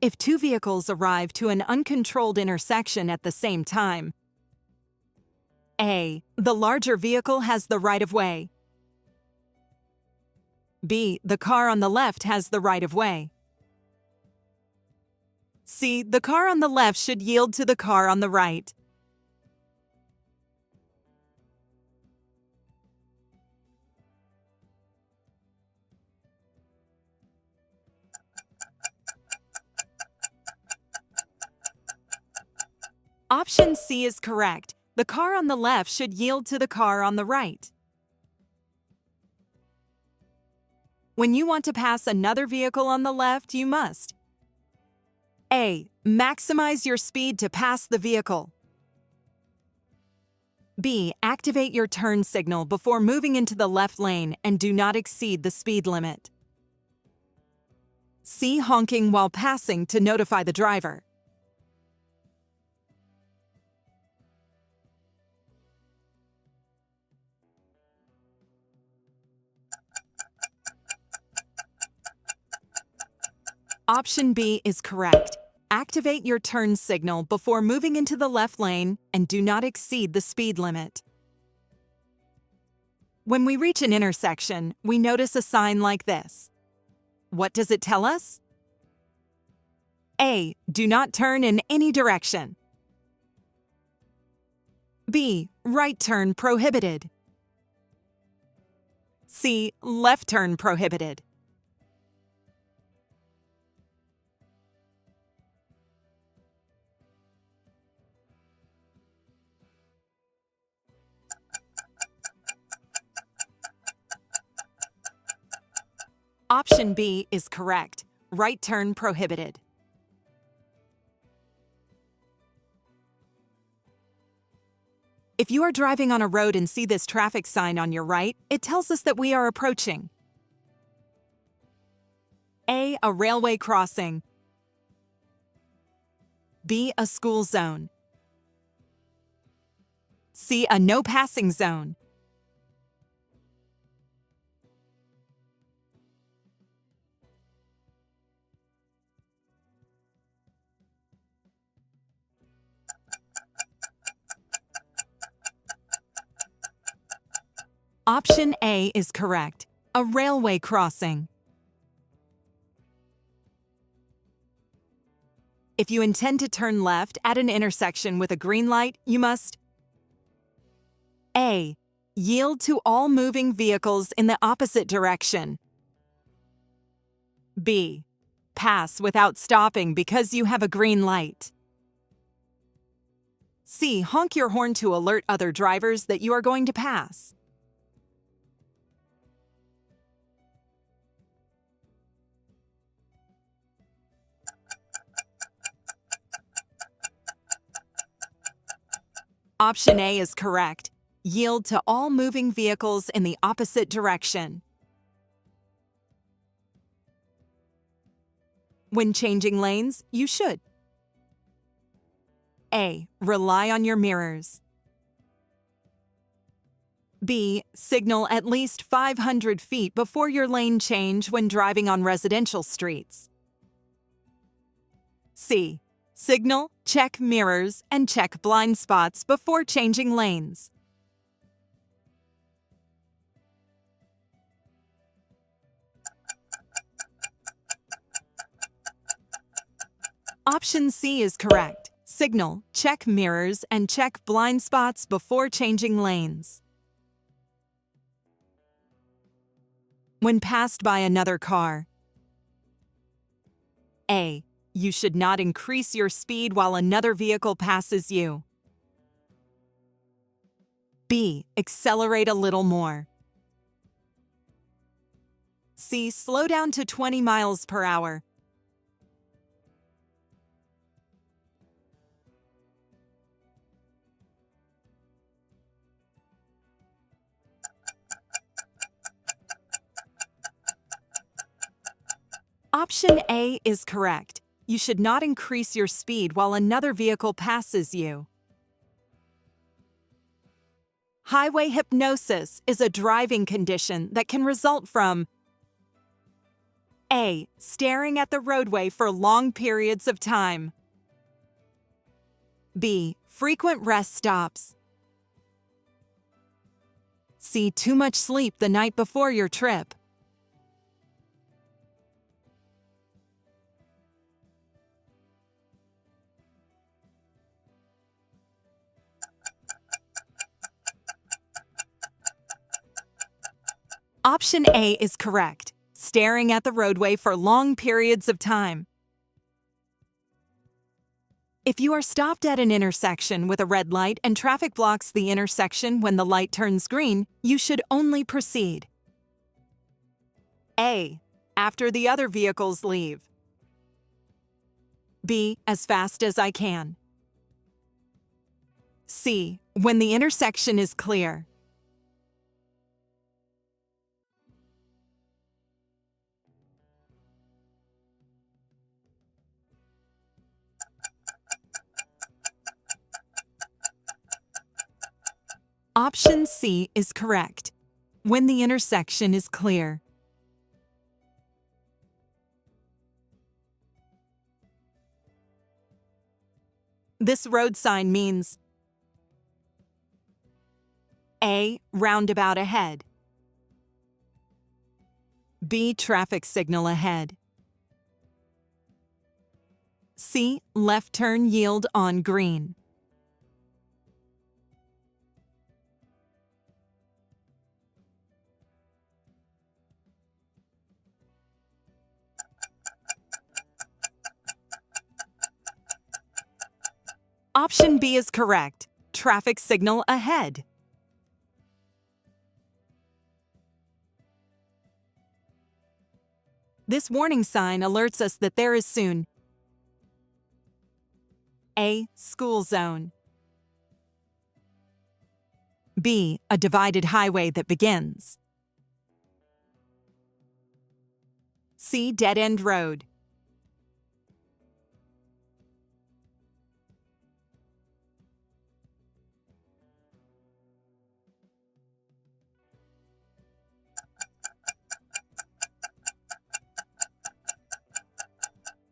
If two vehicles arrive to an uncontrolled intersection at the same time, A. The larger vehicle has the right-of-way. B. The car on the left has the right-of-way. C. The car on the left should yield to the car on the right. Option C is correct. The car on the left should yield to the car on the right. When you want to pass another vehicle on the left, you must A. Maximize your speed to pass the vehicle. B. Activate your turn signal before moving into the left lane and do not exceed the speed limit. C. Honking while passing to notify the driver. Option B is correct. Activate your turn signal before moving into the left lane and do not exceed the speed limit. When we reach an intersection, we notice a sign like this. What does it tell us? A. Do not turn in any direction. B. Right turn prohibited. C. Left turn prohibited. Option B is correct. Right turn prohibited. If you are driving on a road and see this traffic sign on your right, it tells us that we are approaching A. A railway crossing. B. A school zone. C. A no passing zone. Option A is correct. A railway crossing. If you intend to turn left at an intersection with a green light, you must A. Yield to all moving vehicles in the opposite direction. B. Pass without stopping because you have a green light. C. Honk your horn to alert other drivers that you are going to pass. Option A is correct. Yield to all moving vehicles in the opposite direction. When changing lanes, you should A. Rely on your mirrors. B. Signal at least 500 feet before your lane change when driving on residential streets. C. Signal, check mirrors, and check blind spots before changing lanes. Option C is correct. Signal, check mirrors, and check blind spots before changing lanes. When passed by another car, A. You should not increase your speed while another vehicle passes you. B. Accelerate a little more. C. Slow down to 20 miles per hour. Option A is correct. You should not increase your speed while another vehicle passes you. Highway hypnosis is a driving condition that can result from A. Staring at the roadway for long periods of time. B. Frequent rest stops. C. Too much sleep the night before your trip. Option A is correct. Staring at the roadway for long periods of time. If you are stopped at an intersection with a red light and traffic blocks the intersection when the light turns green, you should only proceed. A. After the other vehicles leave. B. As fast as I can. C. When the intersection is clear. Option C is correct. When the intersection is clear. This road sign means A. Roundabout ahead. B. Traffic signal ahead. C. Left turn yield on green. Option B is correct. Traffic signal ahead. This warning sign alerts us that there is soon A. School zone. B. A divided highway that begins. C. Dead-end road.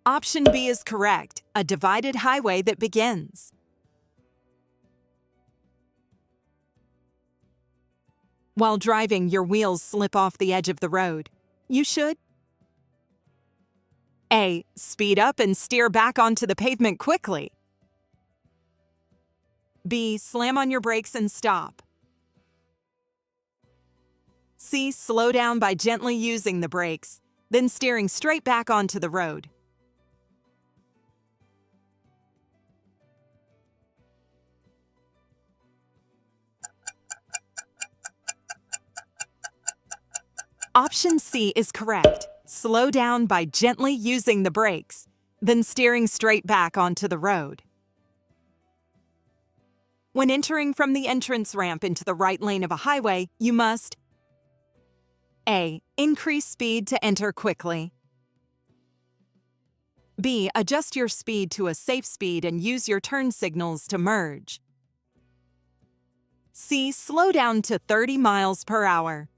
Option B is correct. A divided highway that begins. While driving, your wheels slip off the edge of the road. You should A. Speed up and steer back onto the pavement quickly. B. Slam on your brakes and stop. C. Slow down by gently using the brakes, then steering straight back onto the road. Option C is correct. Slow down by gently using the brakes, then steering straight back onto the road. When entering from the entrance ramp into the right lane of a highway, you must A. Increase speed to enter quickly. B. Adjust your speed to a safe speed and use your turn signals to merge. C. Slow down to 30 miles per hour.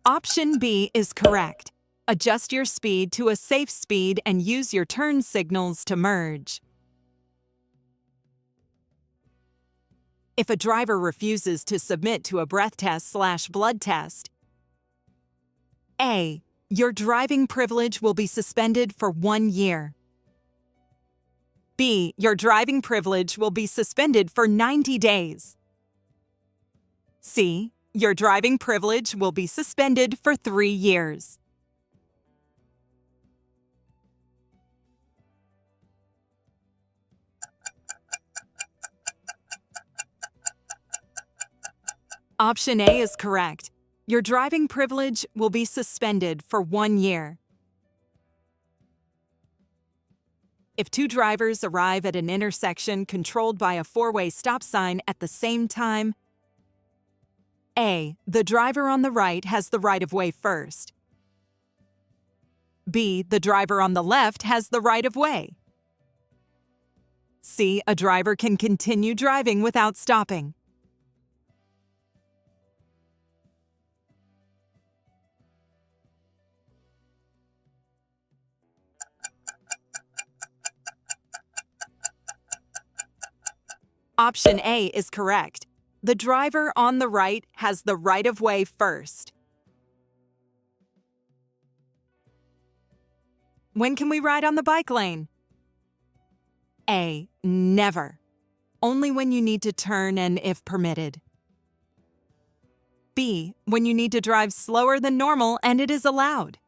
Option B is correct. Adjust your speed to a safe speed and use your turn signals to merge. If a driver refuses to submit to a breath test/blood test, A. Your driving privilege will be suspended for 1 year. B. Your driving privilege will be suspended for 90 days. C. Your driving privilege will be suspended for 3 years. Option A is correct. Your driving privilege will be suspended for 1 year. If two drivers arrive at an intersection controlled by a four-way stop sign at the same time, A. The driver on the right has the right-of-way first. B. The driver on the left has the right-of-way. C. A driver can continue driving without stopping. Option A is correct. The driver on the right has the right-of-way first. When can we ride on the bike lane? A. Never. Only when you need to turn and if permitted. B. When you need to drive slower than normal and it is allowed.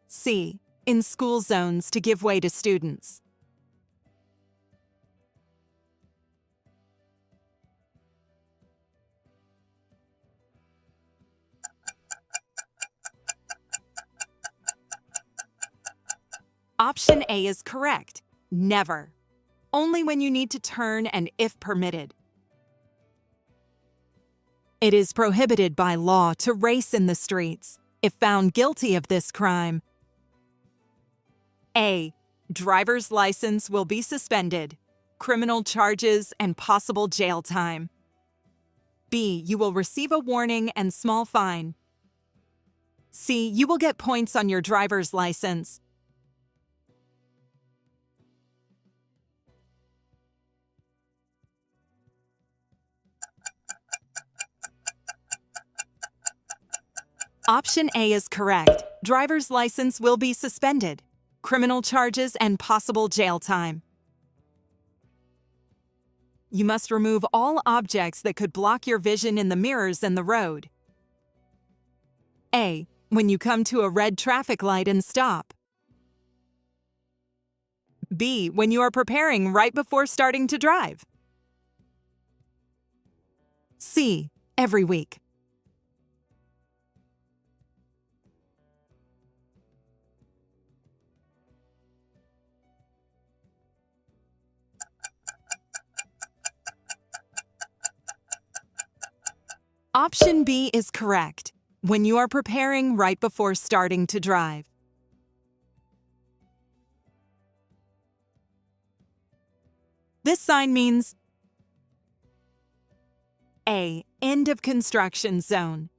C. In school zones to give way to students. Option A is correct. Never. Only when you need to turn and if permitted. It is prohibited by law to race in the streets. If found guilty of this crime, A. Driver's license will be suspended, criminal charges, and possible jail time. B. You will receive a warning and small fine. C. You will get points on your driver's license. Option A is correct. Driver's license will be suspended, criminal charges, and possible jail time. You must remove all objects that could block your vision in the mirrors and the road. A. When you come to a red traffic light and stop. B. When you are preparing right before starting to drive. C. Every week. Option B is correct. When you are preparing right before starting to drive. This sign means A. End of construction zone.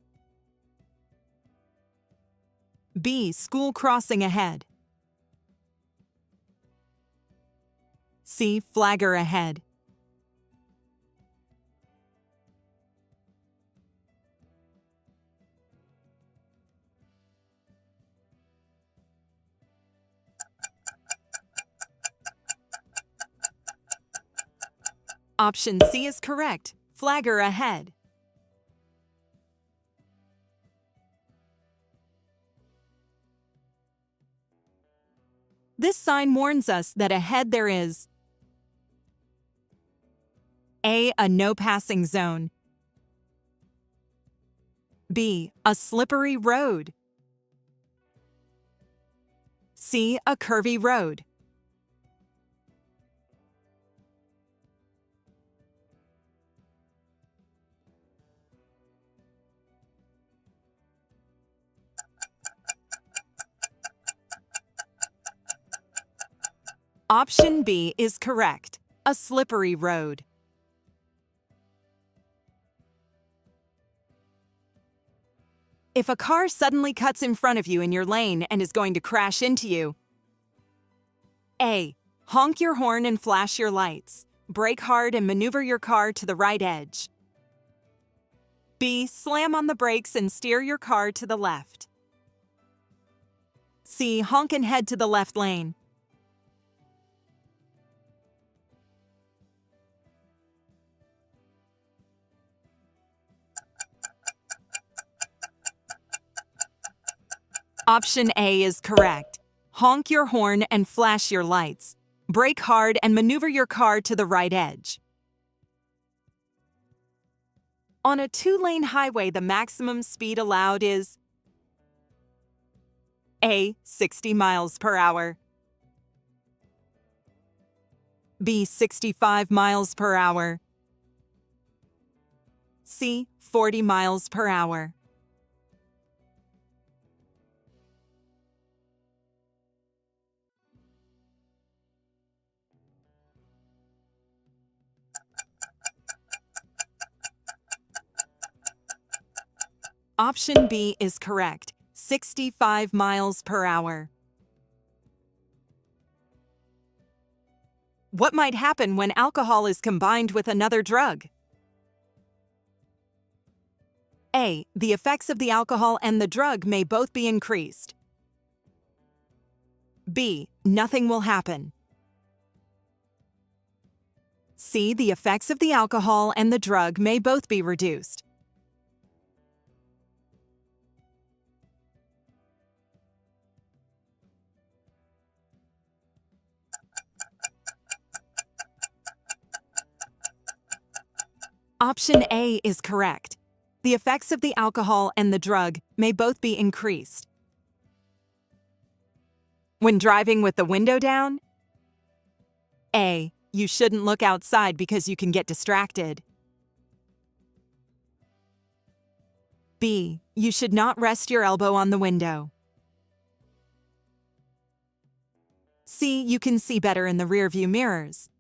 B. School crossing ahead. C. Flagger ahead. Option C is correct. Flagger ahead. This sign warns us that ahead there is A. A no passing zone. B. A slippery road. C. A curvy road. Option B is correct. A slippery road. If a car suddenly cuts in front of you in your lane and is going to crash into you, A. Honk your horn and flash your lights. Brake hard and maneuver your car to the right edge. B. Slam on the brakes and steer your car to the left. C. Honk and head to the left lane. Option A is correct. Honk your horn and flash your lights. Brake hard and maneuver your car to the right edge. On a 2-lane highway, the maximum speed allowed is A. 60 miles per hour. B. 65 miles per hour. C. 40 miles per hour. Option B is correct, 65 miles per hour. What might happen when alcohol is combined with another drug? A. The effects of the alcohol and the drug may both be increased. B. Nothing will happen. C. The effects of the alcohol and the drug may both be reduced. Option A is correct. The effects of the alcohol and the drug may both be increased. When driving with the window down? A. You shouldn't look outside because you can get distracted. B. You should not rest your elbow on the window. C. You can see better in the rearview mirrors.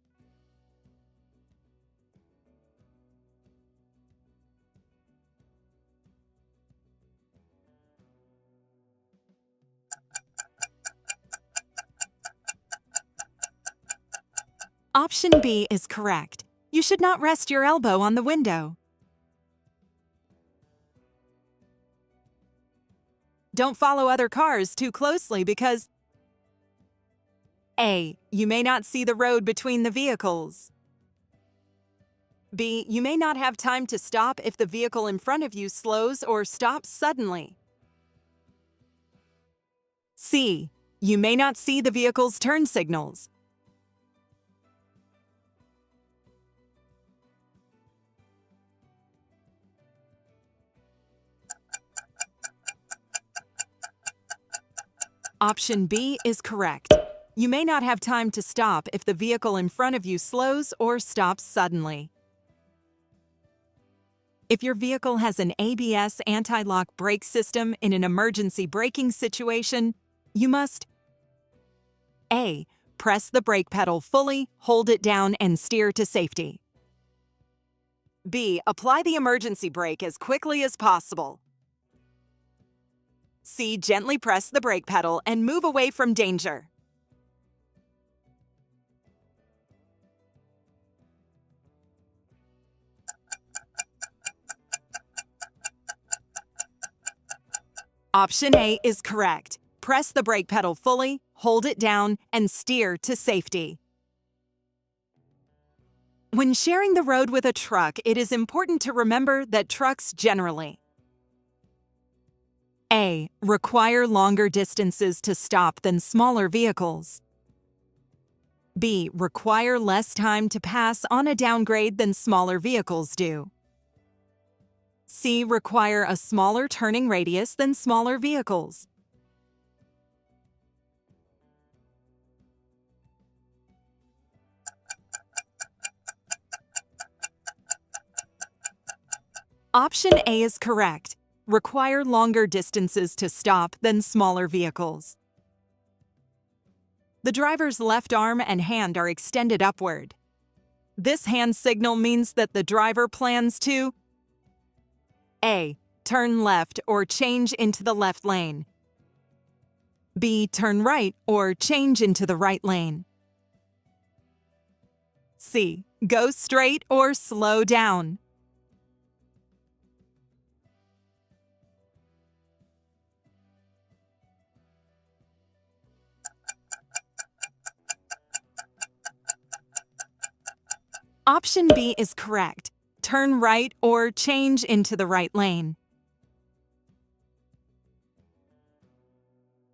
Option B is correct. You should not rest your elbow on the window. Don't follow other cars too closely because A. You may not see the road between the vehicles. B. You may not have time to stop if the vehicle in front of you slows or stops suddenly. C. You may not see the vehicle's turn signals. Option B is correct. You may not have time to stop if the vehicle in front of you slows or stops suddenly. If your vehicle has an ABS anti-lock brake system in an emergency braking situation, you must A. Press the brake pedal fully, hold it down, and steer to safety. B. Apply the emergency brake as quickly as possible. C. Gently press the brake pedal and move away from danger. Option A is correct. Press the brake pedal fully, hold it down, and steer to safety. When sharing the road with a truck, it is important to remember that trucks generally A. Require longer distances to stop than smaller vehicles. B. Require less time to pass on a downgrade than smaller vehicles do. C. Require a smaller turning radius than smaller vehicles. Option A is correct. Require longer distances to stop than smaller vehicles. The driver's left arm and hand are extended upward. This hand signal means that the driver plans to A. Turn left or change into the left lane. B. Turn right or change into the right lane. C. Go straight or slow down. Option B is correct. Turn right or change into the right lane.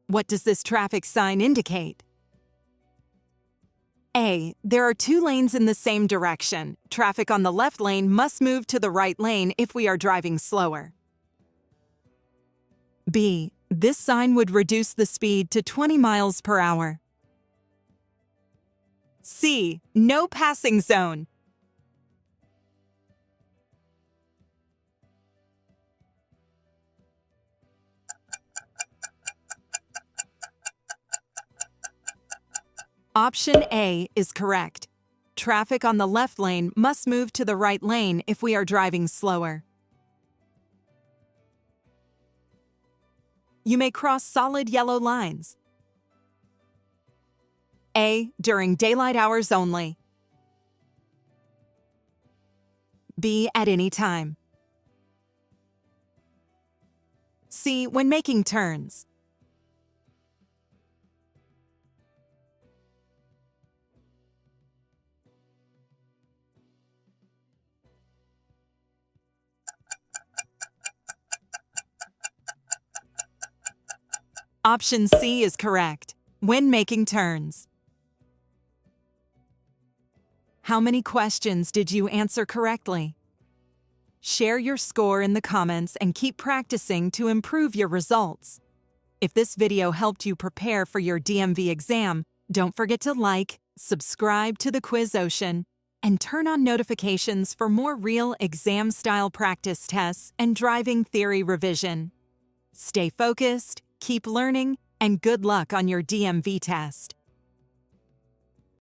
What does this traffic sign indicate? A. There are two lanes in the same direction. Traffic on the left lane must move to the right lane if we are driving slower. B. This sign would reduce the speed to 20 miles per hour. C. No passing zone. Option A is correct. Traffic on the left lane must move to the right lane if we are driving slower. You may cross solid yellow lines. A. During daylight hours only. B. At any time. C. When making turns. Option C is correct. When making turns. How many questions did you answer correctly? Share your score in the comments and keep practicing to improve your results. If this video helped you prepare for your DMV exam, don't forget to like, subscribe to the Quiz Ocean, and turn on notifications for more real exam-style practice tests and driving theory revision. Stay focused, keep learning, and good luck on your DMV test.